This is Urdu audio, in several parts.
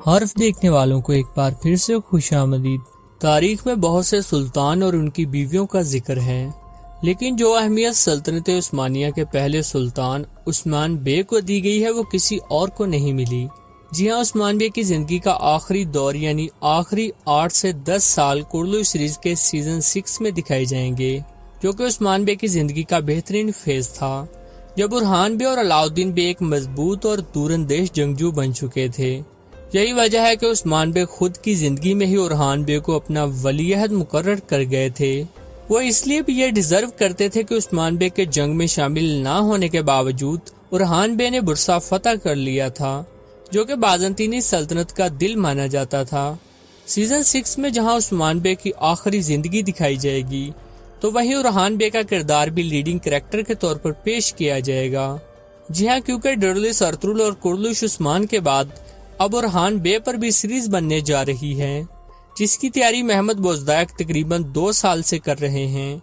حرف دیکھنے والوں کو ایک بار پھر سے خوش آمدید۔ تاریخ میں بہت سے سلطان اور ان کی بیویوں کا ذکر ہے، لیکن جو اہمیت سلطنت عثمانیہ کے پہلے سلطان عثمان بے کو دی گئی ہے وہ کسی اور کو نہیں ملی۔ جی ہاں، عثمان بے کی زندگی کا آخری دور یعنی آخری 8 سے 10 سال کرلو سیریز کے سیزن 6 میں دکھائے جائیں گے، جو کہ عثمان بے کی زندگی کا بہترین فیز تھا، جب برہان بے اور علاؤالدین بے ایک مضبوط اور دور اندیش جنگجو بن چکے تھے۔ یہی وجہ ہے کہ عثمان بے خود کی زندگی میں ہی برہان بے کو اپنا ولی عہد مقرر کر گئے تھے۔ وہ اس لیے بھی یہ ڈیزرو کرتے تھے کہ عثمان بے کے جنگ میں شامل نہ ہونے کے باوجود برہان بے نے برسا فتح کر لیا تھا، جو کہ بازنطینی سلطنت کا دل مانا جاتا تھا۔ سیزن 6 میں جہاں عثمان بے کی آخری زندگی دکھائی جائے گی، تو وہیں برہان بے کا کردار بھی لیڈنگ کریکٹر کے طور پر پیش کیا جائے گا۔ جی ہاں، کیونکہ ڈرلس ارطغرل اور کرلوش عثمان کے بعد اب برہان بے پر بھی سیریز بننے جا رہی ہے، جس کی تیاری محمد بوزدائق تقریباً 2 سال سے کر رہے ہیں۔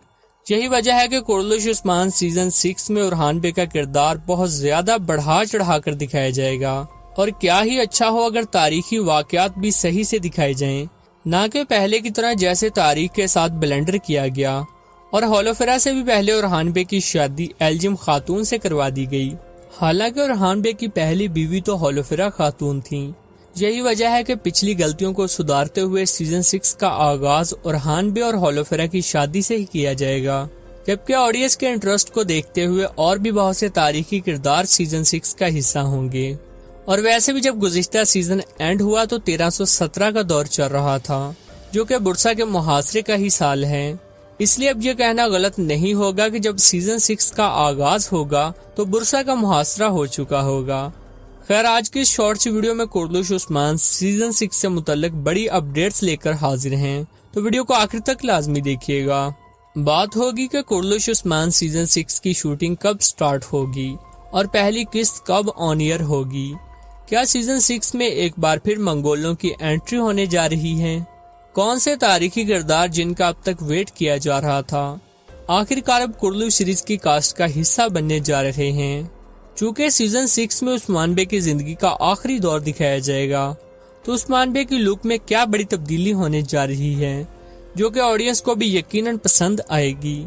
یہی وجہ ہے کہ کرلوش عثمان سیزن 6 میں برہان بے کا کردار بہت زیادہ بڑھا چڑھا کر دکھایا جائے گا، اور کیا ہی اچھا ہو اگر تاریخی واقعات بھی صحیح سے دکھائے جائیں، نہ کہ پہلے کی طرح جیسے تاریخ کے ساتھ بلنڈر کیا گیا اور ہولوفرا سے بھی پہلے برہان بے کی شادی ایلجم خاتون سے کروا دی گئی، حالانکہ برہان بے کی پہلی بیوی تو ہولوفرا خاتون تھیں۔ یہی وجہ ہے کہ پچھلی غلطیوں کو سدھارتے ہوئے سیزن 6 کا آغاز برہان بے اور ہولوفرا کی شادی سے ہی کیا جائے گا، جبکہ آڈینس کے انٹرسٹ کو دیکھتے ہوئے اور بھی بہت سے تاریخی کردار سیزن 6 کا حصہ ہوں گے۔ اور ویسے بھی جب گزشتہ سیزن اینڈ ہوا تو 1317 کا دور چل رہا تھا، جو کہ برسا کے محاصرے کا ہی سال ہے۔ اس لیے اب یہ کہنا غلط نہیں ہوگا کہ جب سیزن 6 کا آغاز ہوگا تو برسا کا محاصرہ ہو چکا ہوگا۔ خیر، آج کی اس شارٹ سی ویڈیو میں کرلوش عثمان سیزن 6 سے متعلق بڑی اپڈیٹس لے کر حاضر ہیں، تو ویڈیو کو آخر تک لازمی دیکھیے گا۔ بات ہوگی کہ کرلوش عثمان سیزن 6 کی شوٹنگ کب سٹارٹ ہوگی اور پہلی قسط کب آن ایئر ہوگی۔ کیا سیزن 6 میں ایک بار پھر منگولوں کی انٹری ہونے جا رہی ہے؟ کون سے تاریخی کردار جن کا اب تک ویٹ کیا جا رہا تھا آخر کار اب کرلو سیریز کی کاسٹ کا حصہ بننے جا رہے ہیں؟ چونکہ سیزن 6 میں عثمان بے کی زندگی کا آخری دور دکھایا جائے گا، تو عثمان بے کی لک میں کیا بڑی تبدیلی ہونے جا رہی ہے، جو کہ آڈینس کو بھی یقیناً پسند آئے گی۔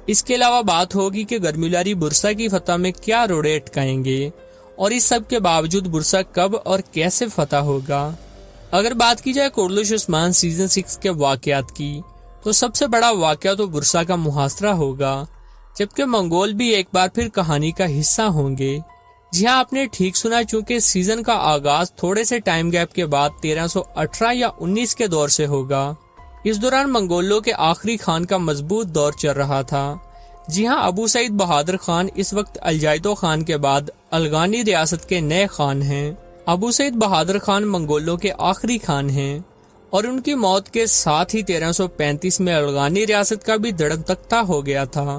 اس کے علاوہ بات ہوگی کہ گرمیلاری برسا کی فتح میں کیا روڑے اٹکائیں گے، اور اس سب کے باوجود برسا کب اور کیسے فتح ہوگا۔ اگر بات کی جائے کرلوش عثمان سیزن 6 کے واقعات کی، تو سب سے بڑا واقعہ تو برسا کا محاصرہ ہوگا، جبکہ منگول بھی ایک بار پھر کہانی کا حصہ ہوں گے۔ جی ہاں، آپ نے ٹھیک سنا، چونکہ سیزن کا آغاز تھوڑے سے ٹائم گیپ کے بعد 1318 یا 19 کے دور سے ہوگا۔ اس دوران منگولوں کے آخری خان کا مضبوط دور چل رہا تھا۔ جی ہاں، ابو سعید بہادر خان اس وقت الجائدو خان کے بعد الغانی ریاست کے نئے خان ہیں۔ ابو سعید بہادر خان منگولوں کے آخری خان ہیں، اور ان کی موت کے ساتھ ہی 1335 میں الغانی ریاست کا بھی دڑم تختہ ہو گیا تھا۔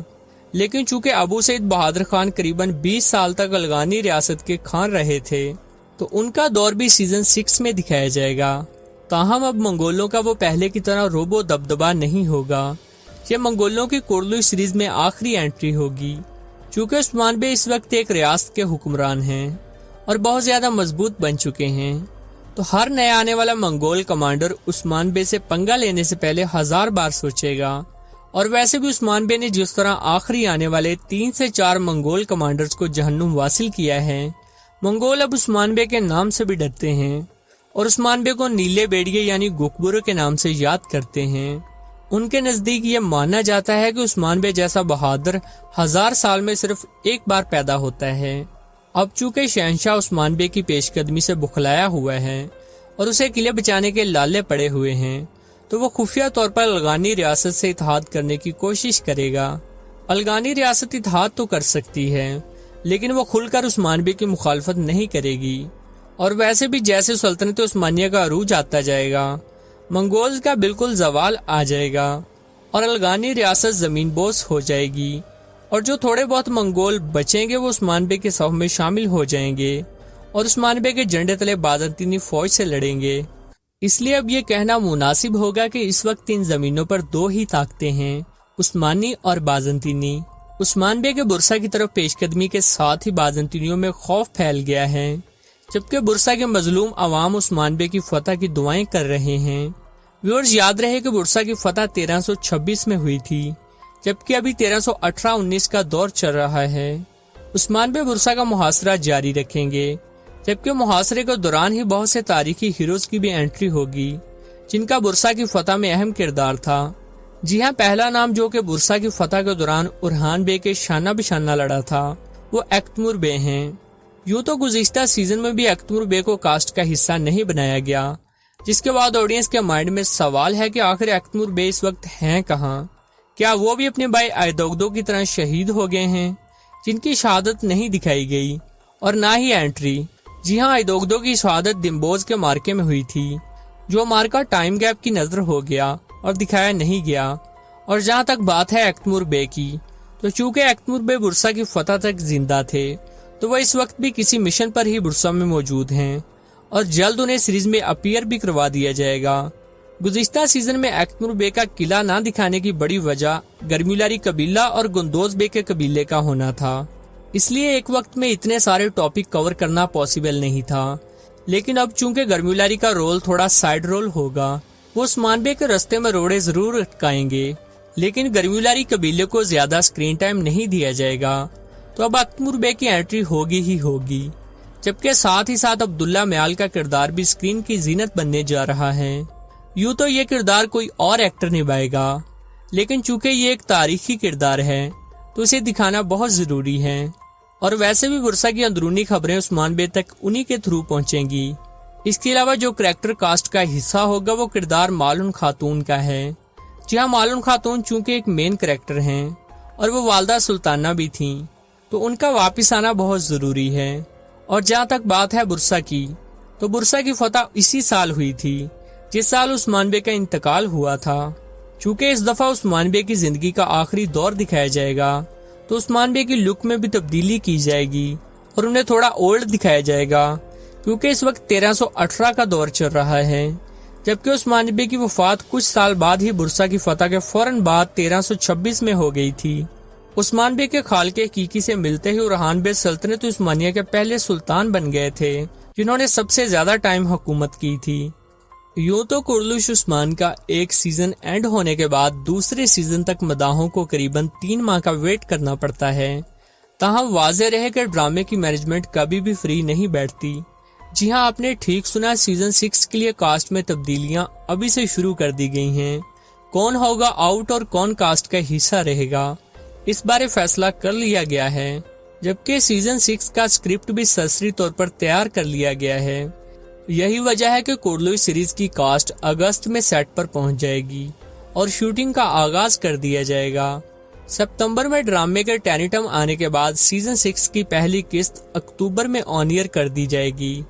لیکن چونکہ ابو سعید بہادر خان قریباً 20 سال تک الغانی ریاست کے خان رہے تھے، تو ان کا دور بھی سیزن 6 میں دکھایا جائے گا۔ تاہم اب منگولوں کا وہ پہلے کی طرح روب و دبدبا نہیں ہوگا۔ یہ منگولوں کی کرلو سیریز میں آخری انٹری ہوگی، چونکہ عثمان بے اس وقت ایک ریاست کے حکمران ہیں اور بہت زیادہ مضبوط بن چکے ہیں، تو ہر نیا آنے والا منگول کمانڈر عثمان بے سے پنگا لینے سے پہلے 1000 بار سوچے گا۔ اور ویسے بھی عثمان بے نے جس طرح آخری آنے والے 3 سے 4 منگول کمانڈرز کو جہنم واصل کیا ہے، منگول اب عثمان بے کے نام سے بھی ڈرتے ہیں، اور عثمان بے کو نیلے بیڑیے یعنی گکبرو کے نام سے یاد کرتے ہیں۔ ان کے نزدیک یہ مانا جاتا ہے کہ عثمان بے جیسا بہادر 1000 سال میں صرف ایک بار پیدا ہوتا ہے۔ اب چونکہ شہنشاہ عثمان بے کی پیش قدمی سے بخلایا ہوا ہے اور اسے قلعے بچانے کے لالے پڑے ہوئے ہیں، تو وہ خفیہ طور پر الغانی ریاست سے اتحاد کرنے کی کوشش کرے گا۔ الغانی ریاست اتحاد تو کر سکتی ہے، لیکن وہ کھل کر عثمان بے کی مخالفت نہیں کرے گی، اور ویسے بھی جیسے سلطنت عثمانیہ کا عروج آتا جائے گا، منگول کا بالکل زوال آ جائے گا اور الغانی ریاست زمین بوس ہو جائے گی، اور جو تھوڑے بہت منگول بچیں گے وہ عثمان بے کے صف میں شامل ہو جائیں گے اور عثمان بے کے جھنڈے تلے بازنطینی فوج سے لڑیں گے۔ اس لیے اب یہ کہنا مناسب ہوگا کہ اس وقت ان زمینوں پر 2 ہی طاقتیں ہیں، عثمانی اور بازنطینی۔ عثمان بے کے برسا کی طرف پیش قدمی کے ساتھ ہی بازنطینیوں میں خوف پھیل گیا ہے، جبکہ برسا کے مظلوم عوام عثمان بے کی فتح کی دعائیں کر رہے ہیں۔ ویورز یاد رہے کہ برسا کی فتح 1326 میں ہوئی تھی، جبکہ ابھی 1318-19 کا دور چل رہا ہے۔ عثمان بے برسا کا محاصرہ جاری رکھیں گے، جبکہ محاصرے کے دوران ہی بہت سے تاریخی ہیروز کی بھی انٹری ہوگی جن کا برسا کی فتح میں اہم کردار تھا۔ جی ہاں، پہلا نام جو کہ برسا کی فتح کے دوران اورحان بے کے شانہ بشانہ لڑا تھا وہ ایکتمور بے ہیں۔ یوں تو گزشتہ سیزن میں بھی ایکتمور بے کو کاسٹ کا حصہ نہیں بنایا گیا، جس کے بعد آڈینس کے مائنڈ میں سوال ہے کہ آخر ایکتمور بے اس وقت ہیں کہاں؟ کیا وہ بھی اپنے بھائی ایدوگدو کی طرح شہید ہو گئے ہیں، جن کی شہادت نہیں دکھائی گئی اور نہ ہی انٹری؟ جی ہاں، ایدوگدو کی شہادت دمبوز کے مارکے میں ہوئی تھی، جو مارکا ٹائم گیپ کی نظر ہو گیا اور دکھایا نہیں گیا۔ اور جہاں تک بات ہے ایکتمور بے کی، تو چونکہ ایکتمور بے برسا کی فتح تک زندہ تھے تو وہ اس وقت بھی کسی مشن پر ہی برسا میں موجود ہیں اور جلد انہیں سیریز میں اپیئر بھی کروا دیا جائے گا۔ گزشتہ سیزن میں ایکتمور بے کا قلعہ نہ دکھانے کی بڑی وجہ گرمیلاری قبیلہ اور گندوز بے کے قبیلے کا ہونا تھا، اس لیے ایک وقت میں اتنے سارے ٹاپک کور کرنا پاسبل نہیں تھا۔ لیکن اب چونکہ گرمیلاری کا رول تھوڑا سائیڈ رول ہوگا، وہ عثمان بے کے رستے میں روڑے ضرور اٹکائیں گے، لیکن گرمیلاری قبیلے کو زیادہ سکرین ٹائم نہیں دیا جائے گا، تو اب ایکتمور بے کی انٹری ہوگی ہی ہوگی، جبکہ ساتھ ہی ساتھ عبداللہ میال کا کردار بھی سکرین کی زینت بننے جا رہا ہے۔ یوں تو یہ کردار کوئی اور ایکٹر نبھائے گا، لیکن چونکہ یہ ایک تاریخی کردار ہے تو اسے دکھانا بہت ضروری ہے، اور ویسے بھی برسا کی اندرونی خبریں عثمان بے تک انہی کے تھرو پہنچیں گی۔ اس کے علاوہ جو کریکٹر کاسٹ کا حصہ ہوگا وہ کردار مالن خاتون کا ہے۔ جی ہاں، مالن خاتون چونکہ ایک مین کریکٹر ہیں اور وہ والدہ سلطانہ بھی تھیں، تو ان کا واپس آنا بہت ضروری ہے۔ اور جہاں تک بات ہے برسا کی، تو برسا کی فتح اسی سال ہوئی تھی جس سال عثمان بے کا انتقال ہوا تھا۔ چونکہ اس دفعہ عثمان بے کی زندگی کا آخری دور دکھایا جائے گا تو عثمان بے کی لک میں بھی تبدیلی کی جائے گی اور انہیں تھوڑا اولڈ دکھایا جائے گا، کیونکہ اس وقت 1318 کا دور چل رہا ہے، جبکہ عثمان بے کی وفات کچھ سال بعد ہی برسا کی فتح کے فوراً بعد 1326 میں ہو گئی تھی۔ عثمان بے کے خالق حقیقی سے ملتے ہی اورحان بے سلطنت عثمانیہ کے پہلے سلطان بن گئے تھے، جنہوں نے سب سے زیادہ ٹائم حکومت کی تھی۔ یوں تو کرلوش عثمان کا ایک سیزن اینڈ ہونے کے بعد دوسرے سیزن تک مداحوں کو قریباً 3 ماہ کا ویٹ کرنا پڑتا ہے، تاہم واضح رہے کہ ڈرامے کی مینجمنٹ کبھی بھی فری نہیں بیٹھتی۔ جی ہاں، آپ نے ٹھیک سنا، سیزن 6 کے لیے کاسٹ میں تبدیلیاں ابھی سے شروع کر دی گئی ہیں۔ کون ہوگا آؤٹ اور کون کاسٹ کا حصہ رہے گا، اس بارے فیصلہ کر لیا گیا ہے، جبکہ سیزن 6 کا اسکرپٹ بھی سرسری طور پر تیار کر لیا گیا ہے۔ یہی وجہ ہے کہ کورلوئی سیریز کی کاسٹ اگست میں سیٹ پر پہنچ جائے گی اور شوٹنگ کا آغاز کر دیا جائے گا۔ ستمبر میں ڈرامے کے ٹینیٹم آنے کے بعد سیزن 6 کی پہلی قسط اکتوبر میں آن ایئر کر دی جائے گی۔